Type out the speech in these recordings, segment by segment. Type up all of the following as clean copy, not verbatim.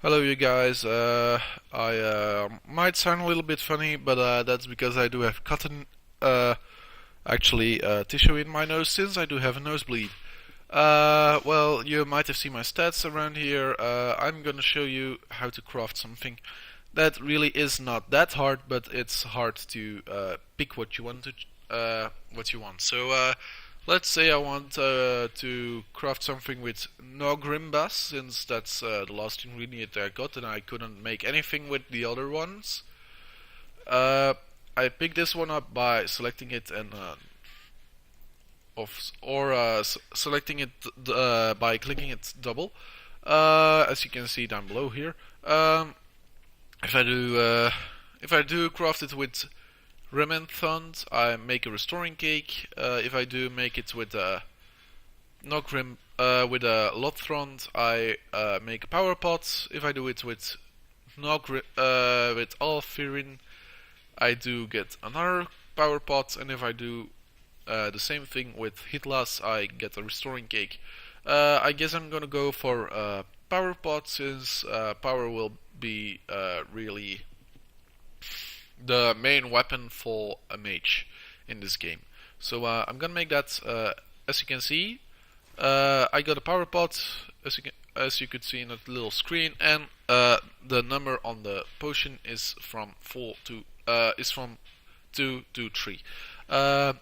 Hello, you guys. I might sound a little bit funny, but that's because I do have cotton, tissue in my nose since I do have a nosebleed. Well, you might have seen my stats around here. I'm gonna show you how to craft something that really is not that hard, but it's hard to pick what you want So, let's say I want to craft something with no grimbas, since that's the last ingredient I got, and I couldn't make anything with the other ones. I picked this one up by selecting it and selecting it by clicking it double, as you can see down below here. If I do craft it with Rementhond, I make a restoring cake. If I do make it with Nogrim, with a Lothrond, I make a power pot. If I do it with with Alfirin, I do get another power pot. And if I do the same thing with Hitlas, I get a restoring cake. I guess I'm gonna go for power pot, since power will be really the main weapon for a mage in this game. So I'm gonna make that. As you can see, I got a power pot, as you could see in that little screen, and the number on the potion is from 2 to 3. I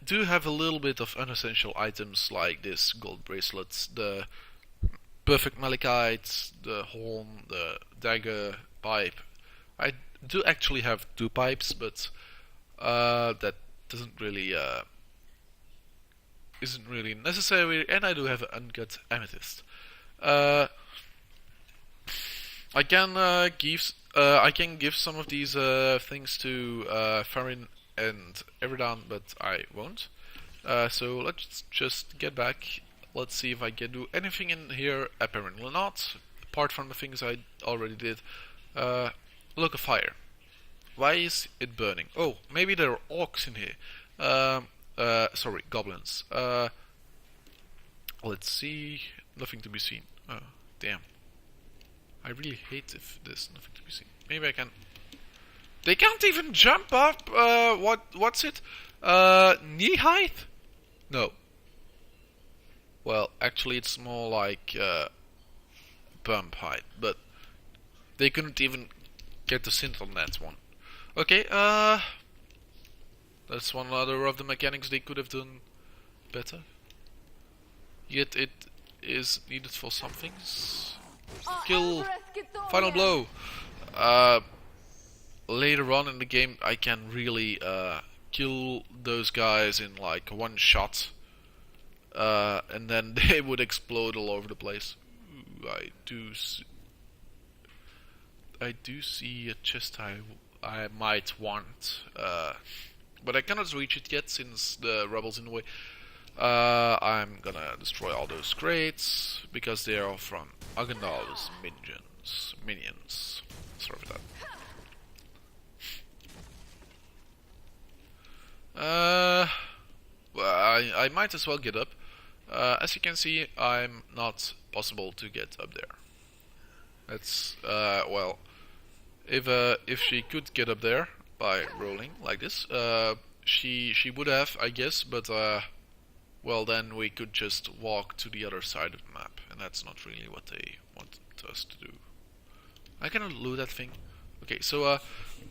do have a little bit of unessential items like this gold bracelets, the perfect malachite, the horn, the dagger, pipe. I do actually have 2 pipes, but that doesn't really isn't really necessary, and I do have an uncut amethyst. I can give some of these things to Farin and Everdan, but I won't. So let's just get back. Let's see if I can do anything in here. Apparently not, apart from the things I already did. Look, a fire. Why is it burning? Oh, maybe there are orcs in here. Sorry, goblins. Let's see. Nothing to be seen. Oh, damn. I really hate if there's nothing to be seen. Maybe I can. They can't even jump up. What's it? Knee height? No. Well, actually, it's more like bump height, but they couldn't even get the synth on that one. Okay, that's one other of the mechanics they could have done better. Yet it is needed for some things. Kill! Final blow! Later on in the game I can really kill those guys in like one shot. And then they would explode all over the place. Ooh, I do see a chest I might want, but I cannot reach it yet since the rebel's in the way. I'm gonna destroy all those crates because they are from Agandaur's minions. Sorry for that. Well, I might as well get up. As you can see, I'm not possible to get up there. That's well, if she could get up there by rolling like this, she would have, I guess, but well, then we could just walk to the other side of the map, and that's not really what they want us to do. I cannot loot that thing. Okay, so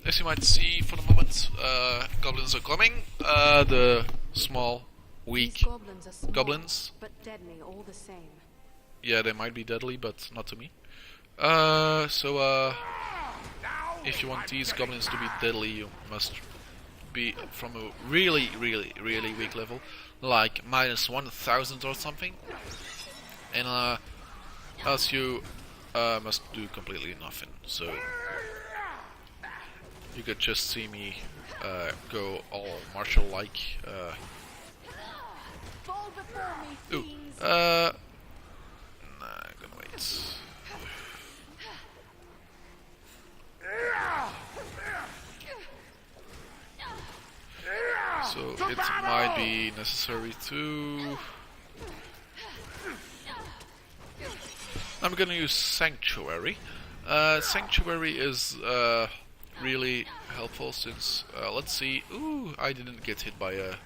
as you might see, for the moment, goblins are coming. The small, weak goblins. But deadly all the same. Yeah, they might be deadly, but not to me. If you want these goblins to be deadly, you must be from a really, really, really weak level, like minus 1000 or something. And else you must do completely nothing. So you could just see me go all martial-like. Ooh, nah, I'm gonna wait. So it might be necessary to I'm gonna use Sanctuary. Sanctuary is really helpful since, let's see, ooh, I didn't get hit by a...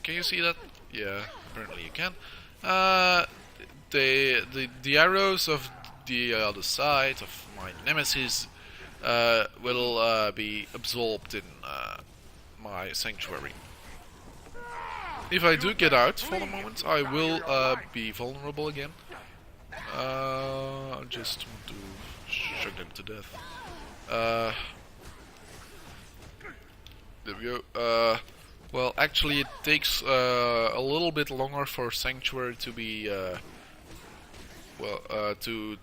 Can you see that? Yeah, apparently you can. The arrows of the other side of my nemesis will be absorbed in my Sanctuary. If I do get out for the moment, I will be vulnerable again. I just want to shock them to death. There we go. Well, actually, it takes a little bit longer for Sanctuary to be to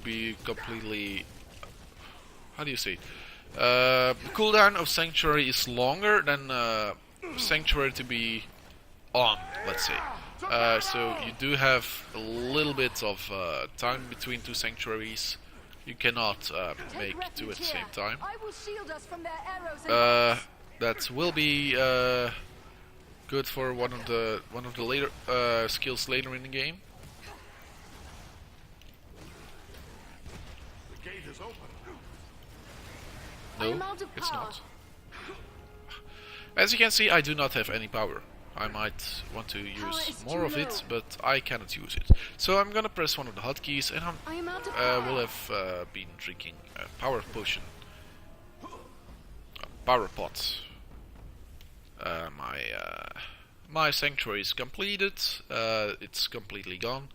be completely. How do you say it? The cooldown of Sanctuary is longer than Sanctuary to be on, let's say. So you do have a little bit of time between two Sanctuaries. You cannot make two at the same time. That will be good for one of the later skills later in the game. The gate is open. No, it's not. As you can see, I do not have any power. I might want to use more of it, but I cannot use it. So I'm gonna press one of the hotkeys, and I will have been drinking a power potion. Power pot. My sanctuary is completed. It's completely gone,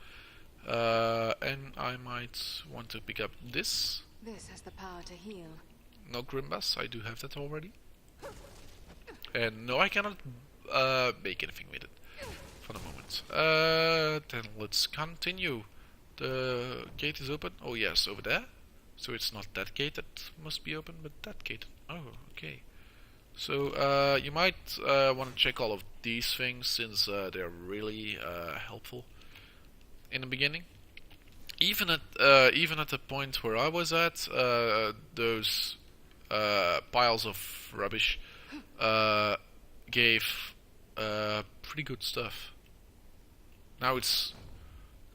and I might want to pick up this. This has the power to heal. No Grimbus, I do have that already. And no, I cannot make anything with it for the moment. Then let's continue. The gate is open. Oh yes, over there. So it's not that gate that must be open, but that gate. Oh, okay. So you might want to check all of these things since they're really helpful in the beginning. Even at the point where I was at, those piles of rubbish gave pretty good stuff. Now it's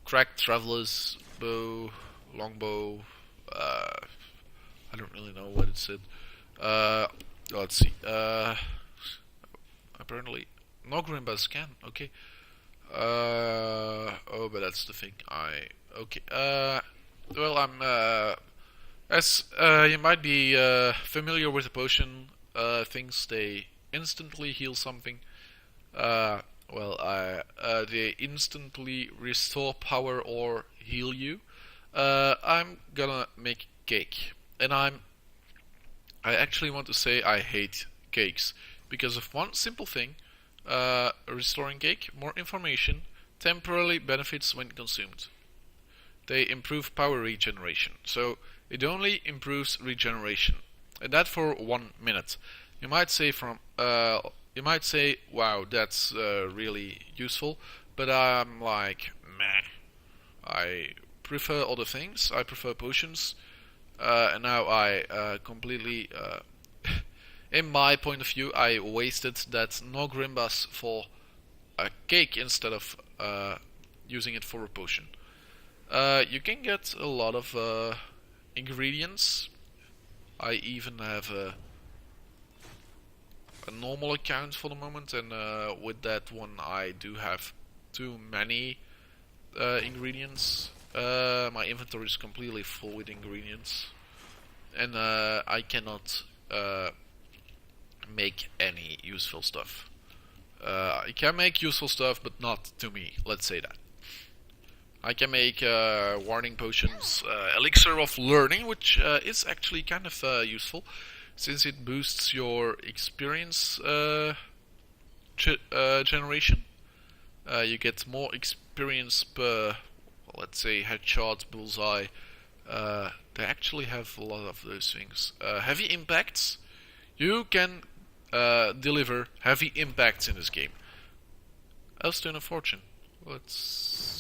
cracked traveler's bow, longbow. I don't really know what it said. Let's see. Apparently, no Grimbus can. Okay. Oh, but that's the thing. Okay. Well, I'm. As you might be familiar with the potion things, they instantly heal something. They instantly restore power or heal you. I'm gonna make cake, and I actually want to say I hate cakes because of one simple thing: restoring cake, more information, temporarily benefits when consumed. They improve power regeneration, so it only improves regeneration, and that for 1 minute. You might say wow, that's really useful, but I'm like, meh. I prefer other things. I prefer potions, and now I completely, in my point of view, I wasted that no Grimbus for a cake instead of using it for a potion. You can get a lot of ingredients. I even have a normal account for the moment, and with that one I do have too many ingredients. My inventory is completely full with ingredients, and I cannot make any useful stuff. I can make useful stuff, but not to me, let's say that. I can make warning potions, elixir of learning, which is actually kind of useful, since it boosts your experience generation. You get more experience per, let's say, headshot, bullseye. They actually have a lot of those things. Heavy impacts. You can deliver heavy impacts in this game. Stone of Fortune. Let's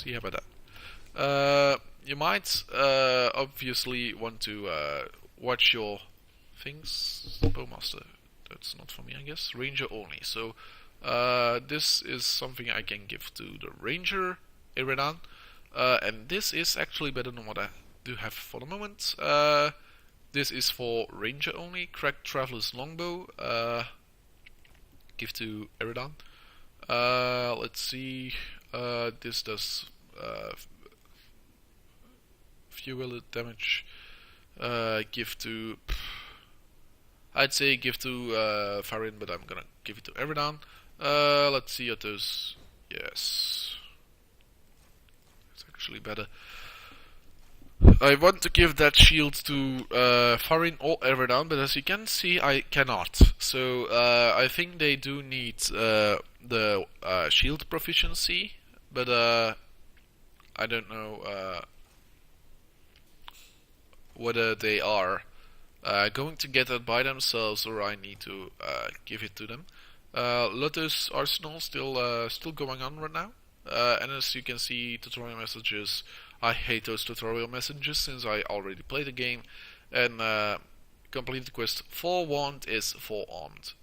see about that. You might obviously want to watch your things. Bowmaster, that's not for me, I guess. Ranger only. So This is something I can give to the ranger, Iridan. And this is actually better than what I do have for the moment. This is for ranger only. Cracked Traveler's Longbow. Give to Iridan. Let's see. This does fuel damage. Give to. I'd say give to Farin, but I'm gonna give it to Iridan. Let's see what those. Yes. It's actually better. I want to give that shield to Farin or Iridan, but as you can see, I cannot. So I think they do need the shield proficiency, but I don't know whether they are going to get that by themselves or I need to give it to them. Lotus Arsenal still going on right now, and as you can see, tutorial messages. I hate those tutorial messages since I already played the game, and complete the quest forewarned is forearmed.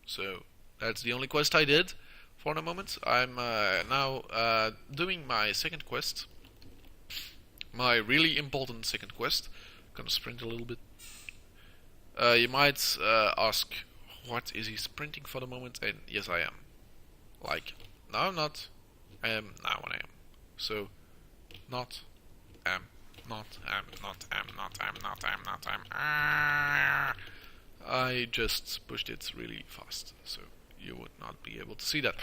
So that's the only quest I did for the moment. I'm now doing my second quest, my really important second quest. Gonna sprint a little bit. You might ask, what is he sprinting for the moment? And yes, I am. Like, no, I'm not. I am now. I am. So. Not, am, not, am, not, am, not, am, not, am, not, am. I just pushed it really fast, so you would not be able to see that.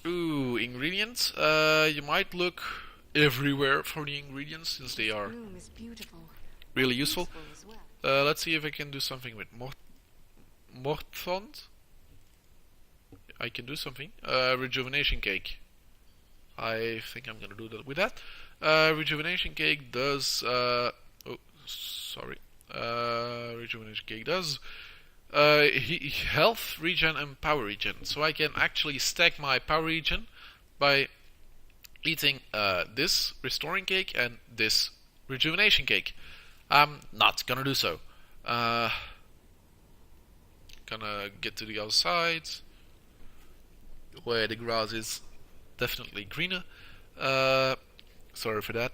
Ooh, ingredients. You might look everywhere for the ingredients since they are really useful. Let's see if I can do something with Morthond. I can do something. Rejuvenation cake. I think I'm gonna do that with that. Rejuvenation cake does. Oh, sorry. Rejuvenation cake does health regen and power regen. So I can actually stack my power regen by eating this restoring cake and this rejuvenation cake. I'm not gonna do so. Gonna get to the other side where the grass is definitely greener. Sorry for that.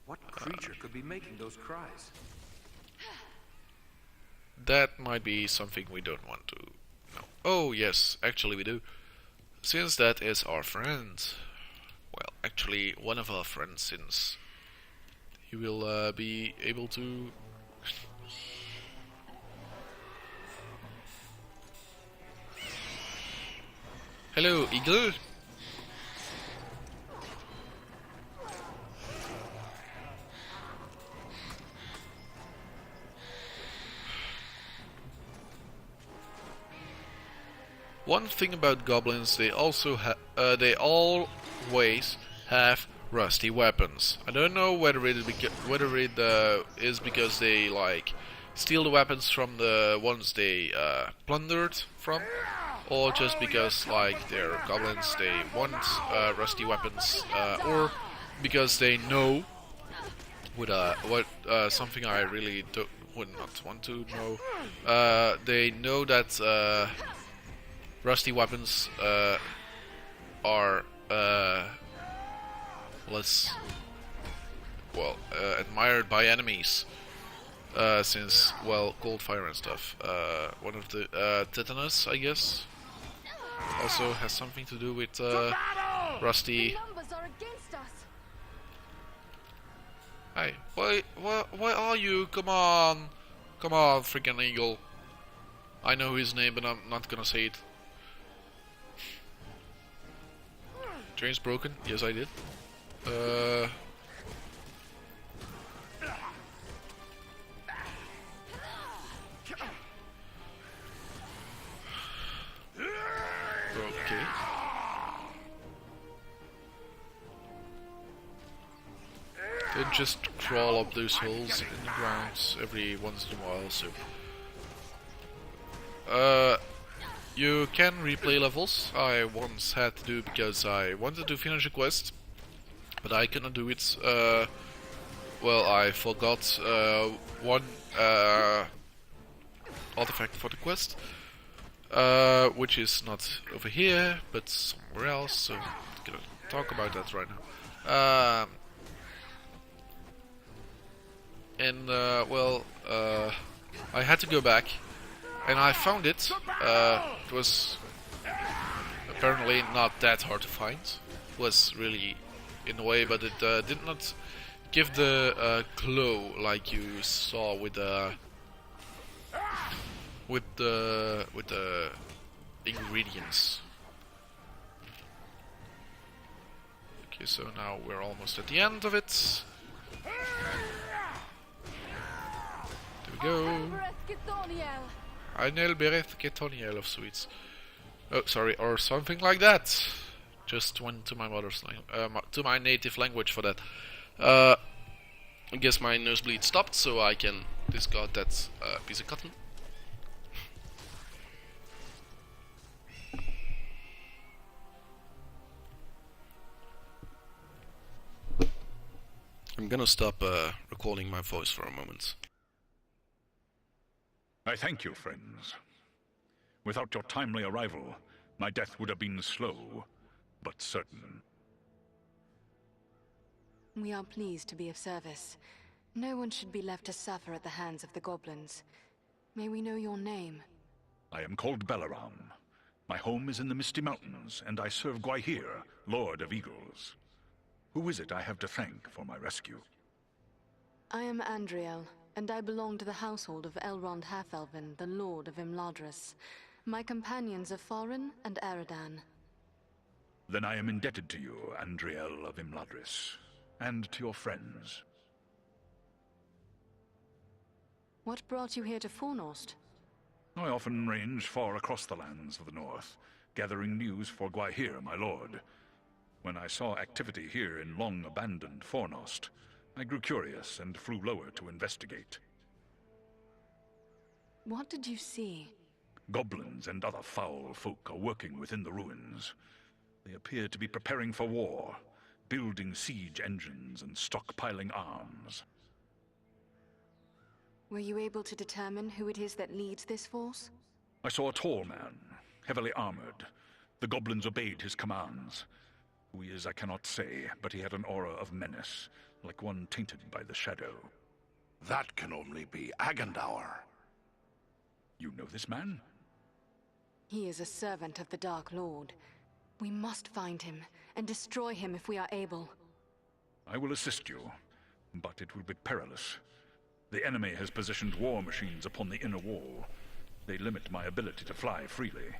What creature could be making those cries? That might be something we don't want to know. Oh yes, actually we do. Since that is our friend. Well, actually one of our friends, since he will be able to. Hello, Eagle. One thing about goblins, they also they always have rusty weapons. I don't know whether it is because they like steal the weapons from the ones they plundered from, or just because like they're goblins, they want rusty weapons, or because they know what something I really would not want to know. They know that rusty weapons are less admired by enemies. Since, well, cold fire and stuff. One of the tetanus, I guess, also has something to do with rusty. Hey, why are you? Come on, freaking eagle. I know his name, but I'm not gonna say it. Train's broken. Yes, I did. Okay. They just crawl up those holes in the ground every once in a while, so. You can replay levels. I once had to do because I wanted to finish a quest, but I couldn't do it. Well, I forgot one artifact for the quest, which is not over here, but somewhere else. So I'm gonna talk about that right now. I had to go back, and I found it. It was apparently not that hard to find. It was really in a way, but it did not give the glow like you saw with the ingredients. Okay, so now we're almost at the end of it. There we go. Einel Bereth Ketoniel of sweets. Oh, sorry, or something like that. Just went to my mother's to my native language for that. I guess my nosebleed stopped, so I can discard that piece of cotton. I'm gonna stop recording my voice for a moment. I thank you, friends. Without your timely arrival, my death would have been slow, but certain. We are pleased to be of service. No one should be left to suffer at the hands of the goblins. May we know your name? I am called Balaram. My home is in the Misty Mountains, and I serve Gwaihir, Lord of Eagles. Who is it I have to thank for my rescue? I am Andriel, and I belong to the household of Elrond Half-Elven, the Lord of Imladris. My companions are Thorin and Eridan. Then I am indebted to you, Andriel of Imladris, and to your friends. What brought you here to Fornost? I often range far across the lands of the north, gathering news for Gwaihir, my lord. When I saw activity here in long-abandoned Fornost, I grew curious and flew lower to investigate. What did you see? Goblins and other foul folk are working within the ruins. They appear to be preparing for war, building siege engines and stockpiling arms. Were you able to determine who it is that leads this force? I saw a tall man, heavily armored. The goblins obeyed his commands. Who he is I cannot say, but he had an aura of menace, like one tainted by the shadow. That can only be Agandaur. You know this man? He is a servant of the Dark Lord. We must find him, and destroy him if we are able. I will assist you, but it will be perilous. The enemy has positioned war machines upon the inner wall. They limit my ability to fly freely.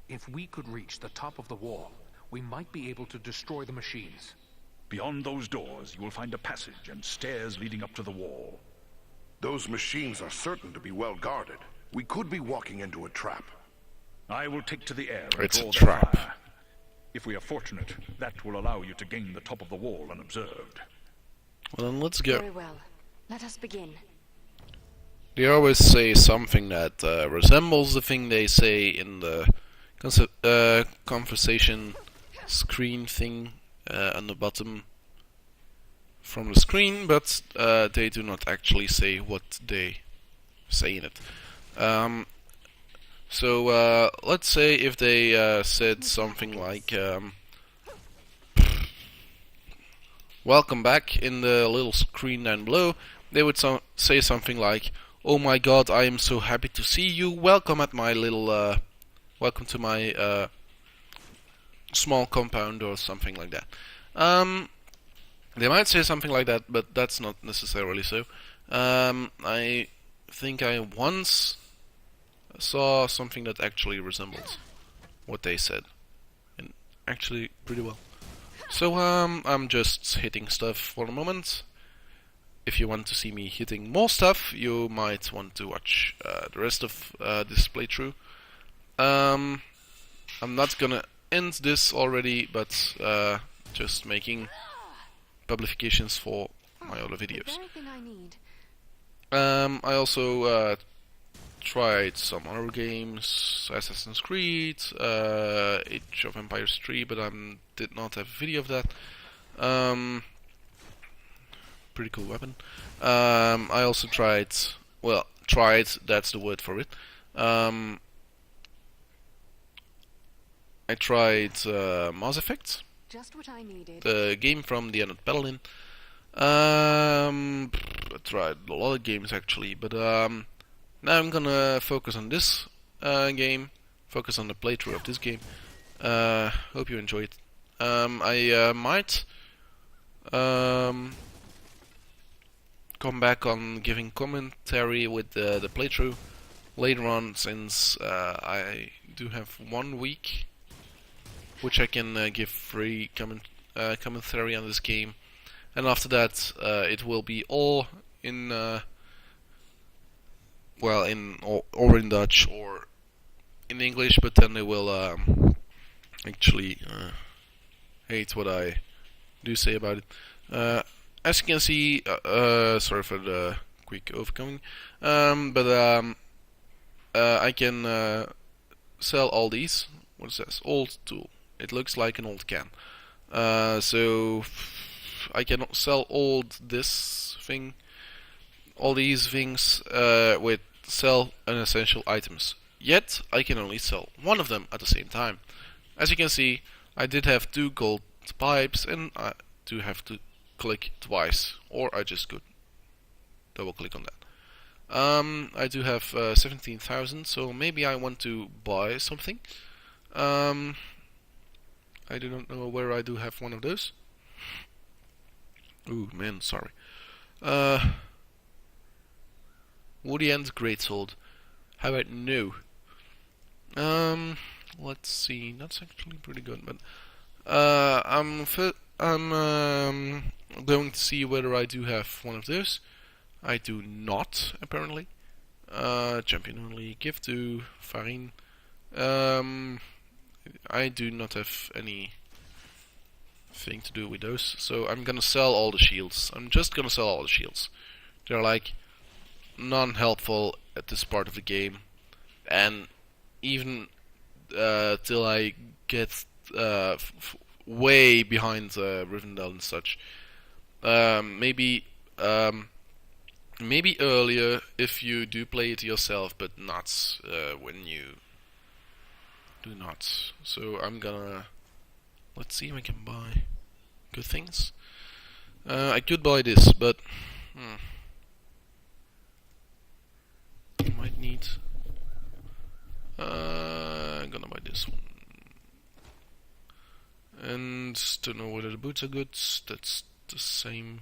If we could reach the top of the wall, we might be able to destroy the machines. Beyond those doors, you will find a passage and stairs leading up to the wall. Those machines are certain to be well guarded. We could be walking into a trap. I will take to the air and It's a draw their trap. fire. If we are fortunate, that will allow you to gain the top of the wall unobserved. Well, then let's go. Very well. Let us begin. They always say something that resembles the thing they say in the conversation screen thing on the bottom from the screen, but they do not actually say what they say in it. So let's say if they said something like welcome back in the little screen down below, they would say something like, oh my god, I am so happy to see you, welcome at my little welcome to my small compound, or something like that. They might say something like that, but that's not necessarily so. I think I once saw something that actually resembles what they said, and actually pretty well. So I'm just hitting stuff for the moment. If you want to see me hitting more stuff, you might want to watch the rest of this playthrough. I'm not gonna end this already, but just making publications for my other videos. Everything I need. I also tried some other games, Assassin's Creed, Age of Empires 3, but I did not have a video of that. Pretty cool weapon. I also tried, that's the word for it, I tried Mass Effect, Just what I needed. the game from the Undead Paladin. I tried a lot of games actually, but now I'm gonna focus on this game, focus on the playthrough of this game. Hope you enjoy it. I might come back on giving commentary with the playthrough later on, since I do have 1 week which I can give free commentary on this game, and after that it will be all in well, or in Dutch or in English, but then they will actually hate what I do say about it. As you can see, sorry for the quick overcoming, but I can sell all these. What it says? Old tool. It looks like an old can. So I can sell this thing, all these things with sell unessential items. Yet I can only sell one of them at the same time. As you can see, I did have 2 gold pipes, and I do have to click twice, or I just could double click on that. I do have 17,000, so maybe I want to buy something. I do not know where I do have one of those. Ooh, man, sorry. Woody and Greatsword. How about no? Let's see. That's actually pretty good, but I'm going to see whether I do have one of those. I do not, apparently. Champion only. Give to Farin. I do not have any thing to do with those, so I'm gonna sell all the shields. I'm just gonna sell all the shields. They're like non-helpful at this part of the game, and even till I get way behind Rivendell and such. Maybe earlier if you do play it yourself, but not when you do not. So I'm gonna, let's see if I can buy good things. I could buy this, but I might need. I'm gonna buy this one. And don't know whether the boots are good. That's the same.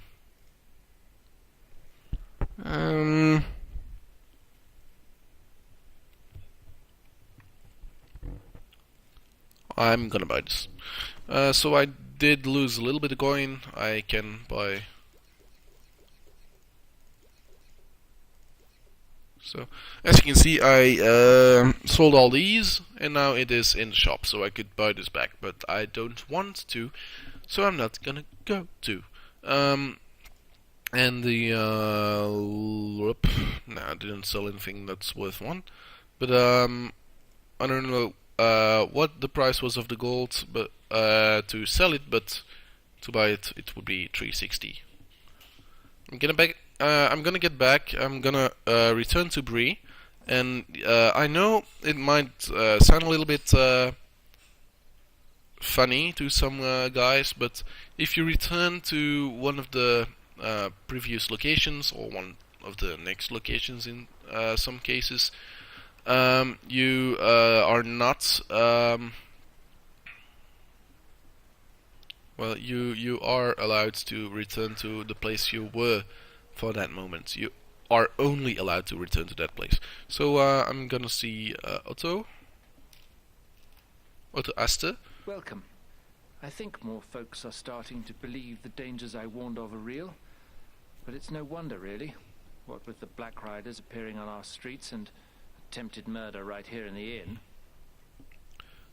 I'm gonna buy this. So I did lose a little bit of coin. I can buy. So as you can see, I sold all these, and now it is in the shop. So I could buy this back, but I don't want to, so I'm not gonna go to. And the no, I didn't sell anything that's worth 1. But I don't know what the price was of the gold, but to sell it, but to buy it, it would be 360. I'm gonna get back. I'm gonna return to Bree, and I know it might sound a little bit funny to some guys, but if you return to one of the previous locations, or one of the next locations in some cases, you are not well, you are allowed to return to the place you were for that moment. You are only allowed to return to that place. So I'm gonna see Otto Aster. Welcome. I think more folks are starting to believe the dangers I warned of are real. But it's no wonder, really. What with the Black Riders appearing on our streets and attempted murder right here in the inn.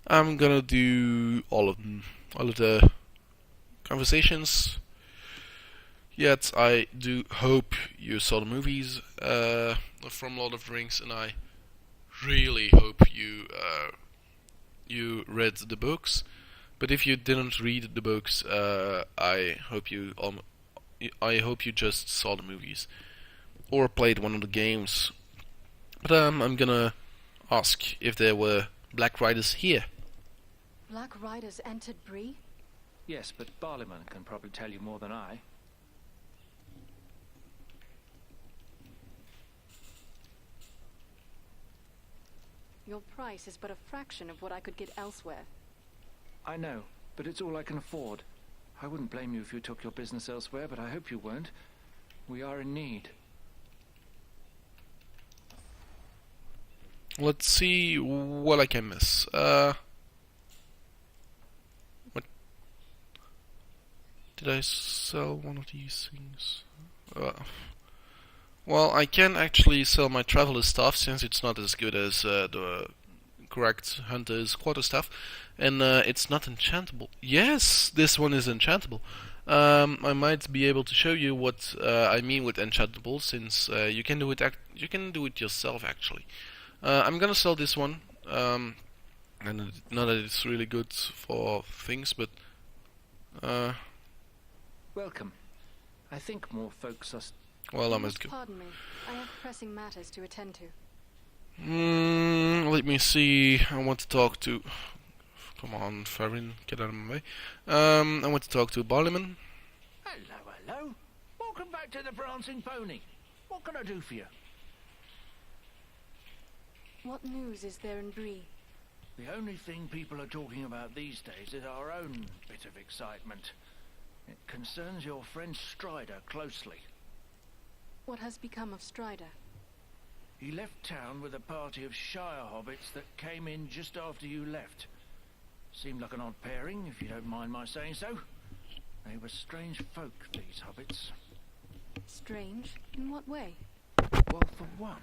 I'm gonna do all of them, all of the conversations. Yet I do hope you saw the movies from Lord of the Rings, and I really hope you read the books. But if you didn't read the books, I hope you just saw the movies or played one of the games. But I'm gonna ask if there were Black Riders here. Black Riders entered Bree? Yes, but Barliman can probably tell you more than I. Your price is but a fraction of what I could get elsewhere. I know, but it's all I can afford. I wouldn't blame you if you took your business elsewhere, but I hope you won't. We are in need. Let's see what I can miss. What? Did I sell one of these things? Well, I can actually sell my traveler stuff since it's not as good as the correct hunter's quarterstaff, and it's not enchantable. Yes, this one is enchantable. I might be able to show you what I mean with enchantable, since you can do it yourself actually. I'm gonna sell this one, and not that it's really good for things, but Welcome. I think more folks are... well, You I must must go. pardon me. I have pressing matters to attend to. Let me see. I want to talk to. Come on, Farin, get out of my way. I want to talk to Barliman. Hello, hello. Welcome back to the Prancing Pony. What can I do for you? What news is there in Bree? The only thing people are talking about these days is our own bit of excitement. It concerns your friend Strider closely. What has become of Strider? He left town with a party of Shire hobbits that came in just after you left. Seemed like an odd pairing, if you don't mind my saying so. They were strange folk, these hobbits. Strange? In what way? Well, for one,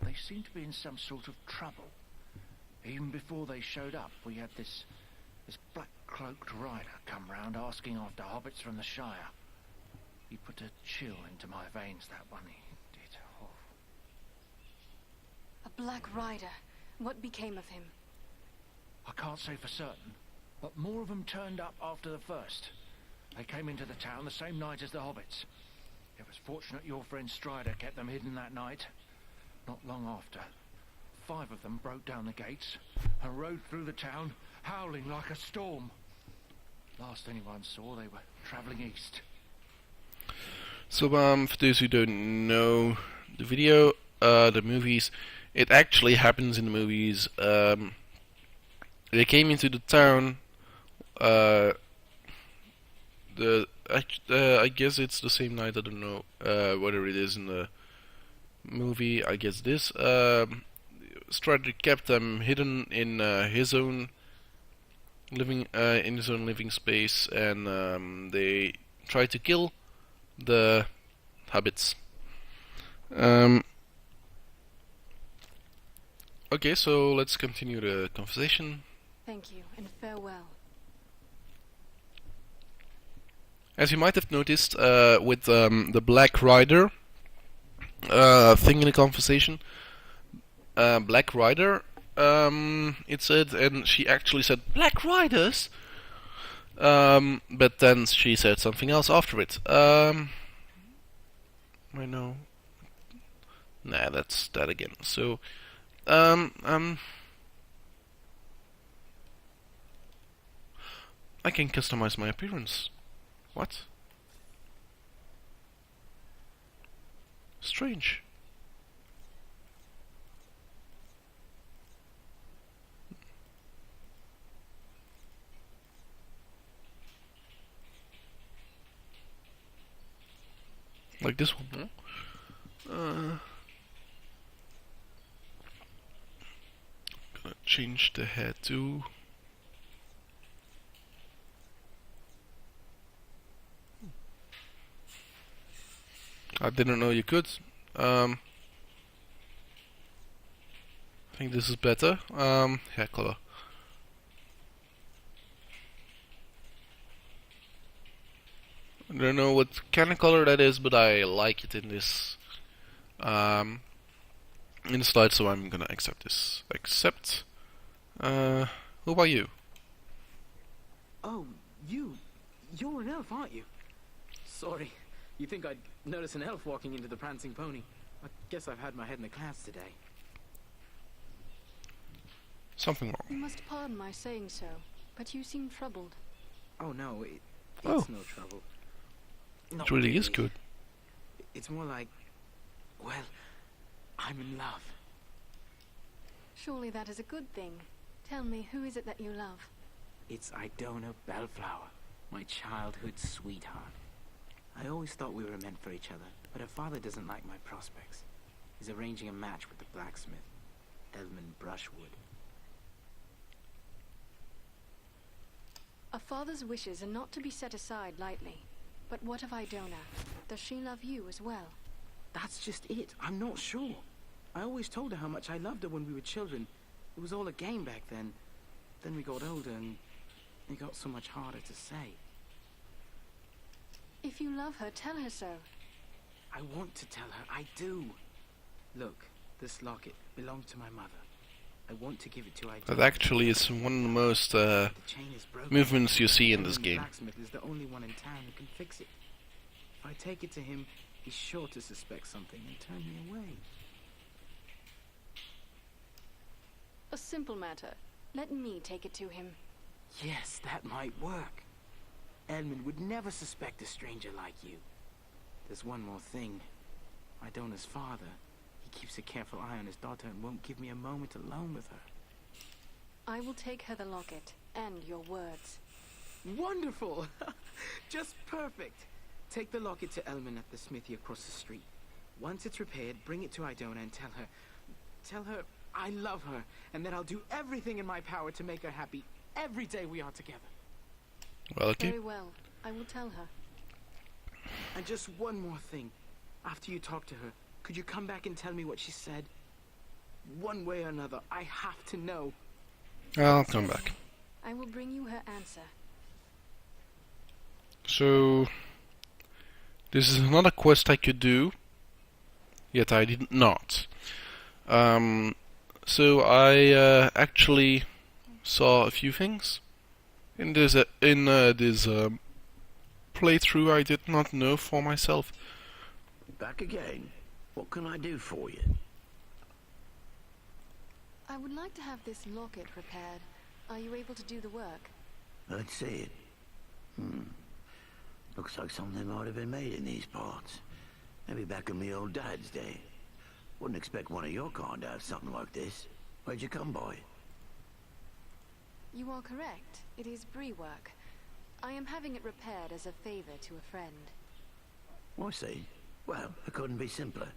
they seemed to be in some sort of trouble. Even before they showed up, we had this black-cloaked rider come round asking after hobbits from the Shire. He put a chill into my veins, that one, he did. Oh. A Black Rider. What became of him? I can't say for certain, but more of them turned up after the first. They came into the town the same night as the hobbits. It was fortunate your friend Strider kept them hidden that night. Not long after, 5 of them broke down the gates and rode through the town, howling like a storm. Last anyone saw, they were travelling east. So, for those who don't know the video, the movies, it actually happens in the movies. They came into the town. I guess it's the same night. I don't know whether it is in the movie. I guess this. Strider kept them hidden in his own living space, and they tried to kill the hobbits. Okay, so let's continue the conversation. Thank you, and farewell. As you might have noticed, with the Black Rider thing in the conversation, Black Rider, it said, and she actually said, Black Riders? But then she said something else after it. I know. Nah, that's that again. So, I can customize my appearance. What? Strange. Like this one, huh? Gonna change the hair too. I didn't know you could. I think this is better. Hair color. I don't know what kind of color that is, but I like it in this slide, so I'm gonna accept this. Accept. Who are you? Oh, you're an elf, aren't you? Sorry, you think I'd notice an elf walking into the Prancing Pony? I guess I've had my head in the clouds today. something You wrong. must pardon my saying so, but you seem troubled. Oh no, Oh. it's no trouble. Not It really is really. good. It's more like, well, I'm in love. Surely that is a good thing. Tell me, who is it that you love? It's Idona Bellflower, my childhood sweetheart. I always thought we were meant for each other, but her father doesn't like my prospects. He's arranging a match with the blacksmith, Edmund Brushwood. A father's wishes are not to be set aside lightly. But what of Idona? Does she love you as well? That's just it. I'm not sure. I always told her how much I loved her when we were children. It was all a game back then. Then we got older and it got so much harder to say. If you love her, tell her so. I want to tell her. I do. Look, this locket belonged to my mother. I want to give it to Idona. That actually is one of the most The chain is broken. movements you see in Edmund this game. Blacksmith is the only one in town who can fix it. If I take it to him, he's sure to suspect something and turn me away. A simple matter. Let me take it to him. Yes, that might work. Edmund would never suspect a stranger like you. There's one more thing. Idona's father, he keeps a careful eye on his daughter and won't give me a moment alone with her. I will take her the locket, and your words. Wonderful! Just perfect! Take the locket to Elman at the smithy across the street. Once it's repaired, bring it to Idona and tell her I love her, and that I'll do everything in my power to make her happy every day we are together. Well, okay. Very well. I will tell her. And just one more thing. After you talk to her, could you come back and tell me what she said? One way or another, I have to know. I'll come back. I will bring you her answer. So, this is another quest I could do, yet I did not. So I actually saw a few things in this playthrough I did not know for myself. Back again. What can I do for you? I would like to have this locket repaired. Are you able to do the work? Let's see it. Looks like something might have been made in these parts. Maybe back in me old dad's day. Wouldn't expect one of your kind to have something like this. Where'd you come by it? You are correct. It is Bree work. I am having it repaired as a favor to a friend. I see. Well, it couldn't be simpler.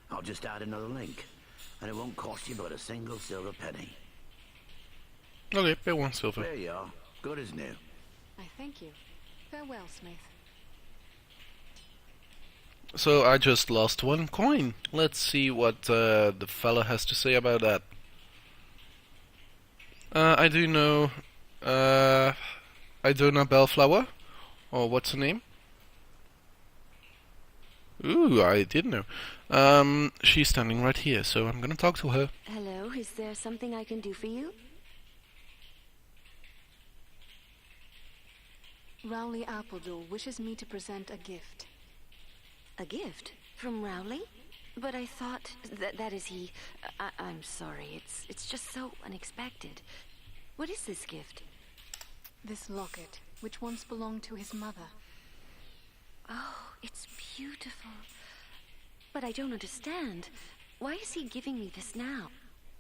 I'll just add another link. And it won't cost you but a single silver penny. Okay, pay 1 silver. There you are. Good as new. I thank you. Farewell, Smith. So I just lost 1 coin. Let's see what the fella has to say about that. I do know Idona Bellflower, or what's her name? Ooh, I did know. She's standing right here, so I'm gonna talk to her. Hello, is there something I can do for you? Rowley Appledore wishes me to present a gift. A gift? From Rowley? But I thought that is he. I'm sorry, it's just so unexpected. What is this gift? This locket, which once belonged to his mother. Oh, it's beautiful. But I don't understand. Why is he giving me this now?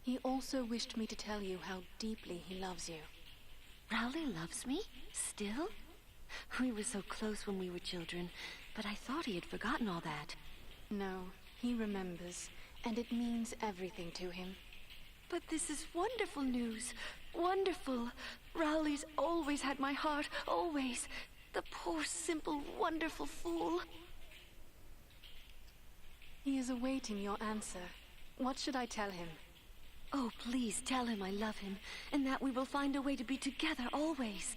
He also wished me to tell you how deeply he loves you. Rowley loves me? Still? We were so close when we were children, but I thought he had forgotten all that. No, he remembers, and it means everything to him. But this is wonderful news. Wonderful. Rowley's always had my heart, always. The poor, simple, wonderful fool. He is awaiting your answer. What should I tell him? Oh, please tell him I love him, and that we will find a way to be together always.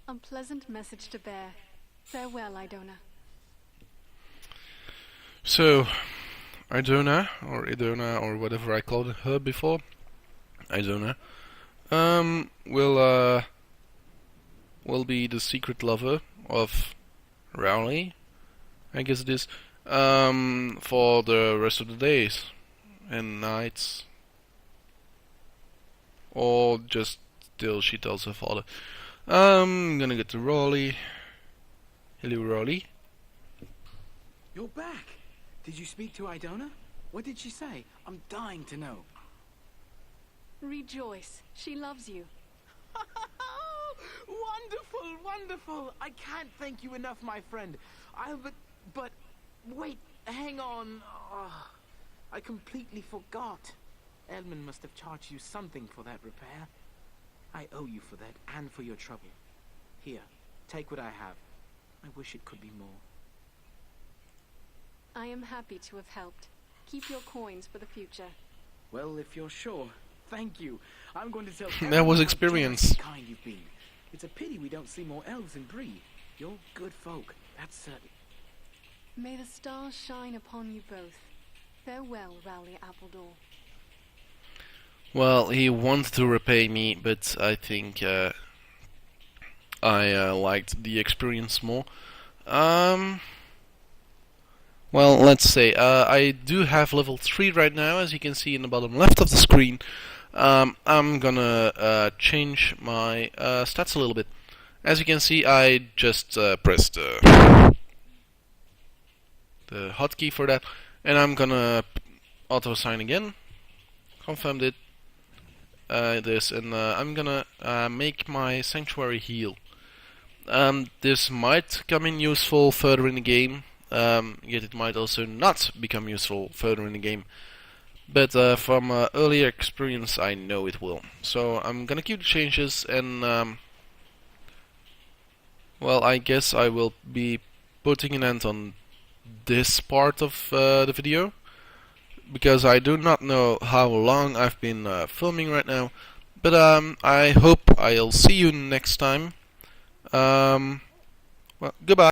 A pleasant message to bear. Farewell, Idona. So, Idona, or whatever I called her before, Idona, will be the secret lover of Rowley, I guess it is, for the rest of the days and nights, or just till she tells her father. I'm gonna get to Raleigh. Hello, Raleigh. You're back. Did you speak to Idona? What did she say? I'm dying to know. Rejoice. She loves you. Wonderful, wonderful. I can't thank you enough, my friend. But wait, hang on. Oh, I completely forgot. Elman must have charged you something for that repair. I owe you for that and for your trouble. Here, take what I have. I wish it could be more. I am happy to have helped. Keep your coins for the future. Well, if you're sure, thank you. I'm going to tell That was everyone how experience. generous and kind you've been. It's a pity we don't see more elves in Bree. You're good folk, that's certain. May the stars shine upon you both. Farewell, Rowley Appledore. Well, he wanted to repay me, but I think I liked the experience more. Well, let's say I do have level 3 right now, as you can see in the bottom left of the screen. I'm gonna change my stats a little bit. As you can see, I just pressed the hotkey for that, and I'm gonna auto-assign again. Confirmed it. And I'm gonna make my sanctuary heal. This might come in useful further in the game, yet it might also not become useful further in the game. But from earlier experience, I know it will. So I'm gonna keep the changes, and well, I guess I will be putting an end on this part of the video, because I do not know how long I've been filming right now. But I hope I'll see you next time. Well, goodbye.